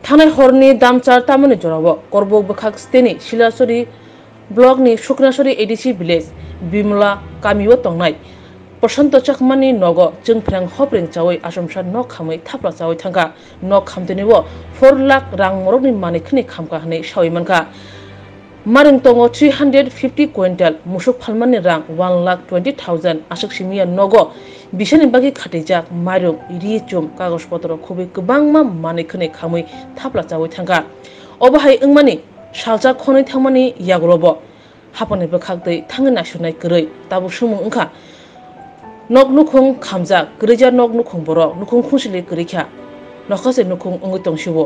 थांनाय हरनि दामचार तामुनि जराव करबुक बखाक स्टेनि सिलासरी ब्लकनि सुक्रासरी ADC village Bimla गामियाव तंनाय प्रशांत चकमानि नगो जोंफ्रें हप्रें चावै आसमसा न खामै थाप्ला चावै थांगा न खामदनिवो 4 लाख रां मरकनि मानिखनि खामका हनै सावैमानका मारिं तंगो 350 क्विंटल मुसुक फालमानि रां 1,20,000 आसक सिमिया नगो बिसनि बागि खाथैजाक माइरं रिचुम कागज पत्र खुबै गोबांमा मानिखनि खामै थाप्ला चावै थांगा अबाहाय ओंमानि सालजा खनै थांमानि यागलबो हापनि बखागदै थाङै नासुनाय गरै ताबु सुमु ओंखा नक नुखुं खामजा गरैजा नक नुखुं बर' नुखुं खुंसिलि गरैखा नखासे नुखुं ओंगै तंसिबो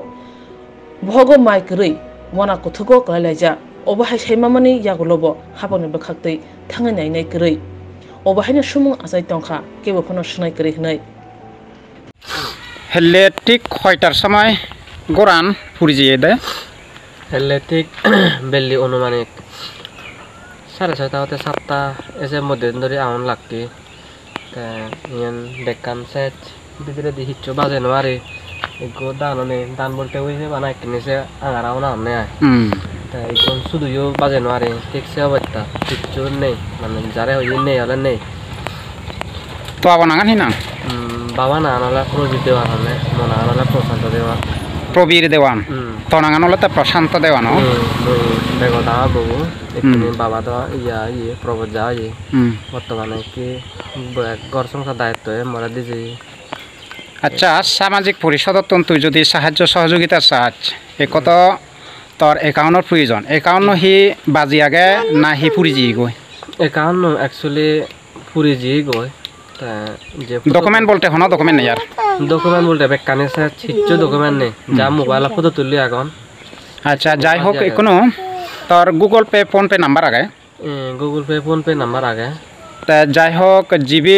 बहगो माइ गरै वाना कुथुगो गलायलायजा अबाहाय साइमामानि यागलबो हापनि बखागदै थाङै नायनाय गरै अबाहायनो सुमु आजाय तंखा केबो फनो सुनाय गरै हनै हेलेटिक खयटार समय गोरान फुरिजिए दे हेलेटिक बेलि अनुमानिक 6:30 হতে 7টা এসে মধ্যে ধরে আউন লাগতি তা ইয়ান দেখান সেট ভিতরে দি হিচ্চো বাজে নয়ারে এগো দাননে দান বলতে হইছে বানাই কিনেছে আঙারাও না আমনে আয় তা এখন শুধুও বাজে নয়ারে ঠিকছে অবস্থা হিচ্চো নেই মানে যারে হই নেই হলে নেই তো আবনাগান হিনা বাবা না আনালা প্রবীর দেওয়ান হলে মনা আনালা প্রশান্ত দেওয়ান প্রবীর দেওয়ান তনাগান হলে তা প্রশান্ত দেওয়ান বেগো দাওয়া বউ এখানে বাবা তো ইয়া ইয়ে প্রবোধ যাওয়া ইয়ে বর্তমানে কি ঘর সংসার দায়িত্ব মরা দিয়েছে আচ্ছা সামাজিক পরিষদত তুই যদি সাহায্য সহযোগিতা চাচ একত তোর একাউন্টর প্রয়োজন একাউন্ট হি বাজি আগে না হি ফুরিজি গই একাউন্ট অ্যাকচুয়ালি ফুরিজি গই ডকুমেন্ট বলতে হনো ডকুমেন্ট নেই আর ডকুমেন্ট বলতে বেকানে সে চিচ্চো ডকুমেন্ট নেই যা মোবাইল ফটো তুললি এখন আচ্ছা যাই হোক কোনো তোর Google Pay PhonePe number আগে Google Pay PhonePe number আগে তা যাই হোক জিবি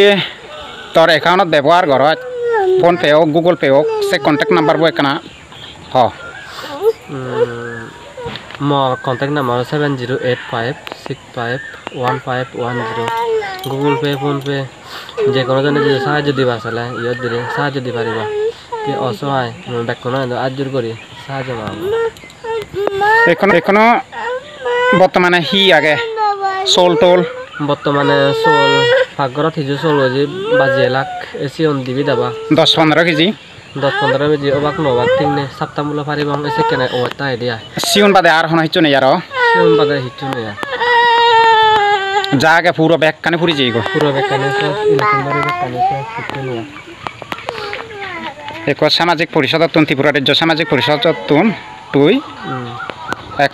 তোর একাউন্টত ব্যবহার কর ফোন পে হোক গুগল পে হোক সে কন্ট্যাক্ট নাম্বার বই কেনা হ contact number 7085651510 Google Pay PhonePe যে কোনো জনে যে সাহায্য দিবা চালে ইয়ত দিলে সাহায্য দি পারিবা কি অসহায় দেখো না আজুর করি সাহায্য এখনো বর্তমানে হি আগে সোল টোল বর্তমানে সোল পাকঘরত হিজু সোল হয়ে বাজিয়ে লাখ এসি দিবি দাবা 10-15 কেজি 10-15 কেজি অবাক নবাক ঠিক নে সপ্তাহ মূল্য পারিব এসে কেনে ওটা আইডিয়া সিউন বাদে আর হন হিচ্ছু নেই আর সিউন বাদে হিচ্ছু নেই যা আগে পুরো ব্যাগ কানে ফুরি যাইগো পুরো ব্যাগ কানে সব ইলেকট্রিক ব্যাগ কানে সব হিচ্ছু নেই এক সামাজিক পরিষদ ত্রিপুরা রাজ্য সামাজিক পরিষদ তুই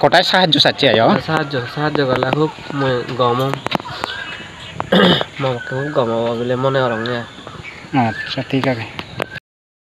কোটায় সাহায্য চাচ্ছি আয় সাহায্য করলে খুব গম খুব গম বলে মনে হরং আচ্ছা ঠিক আছে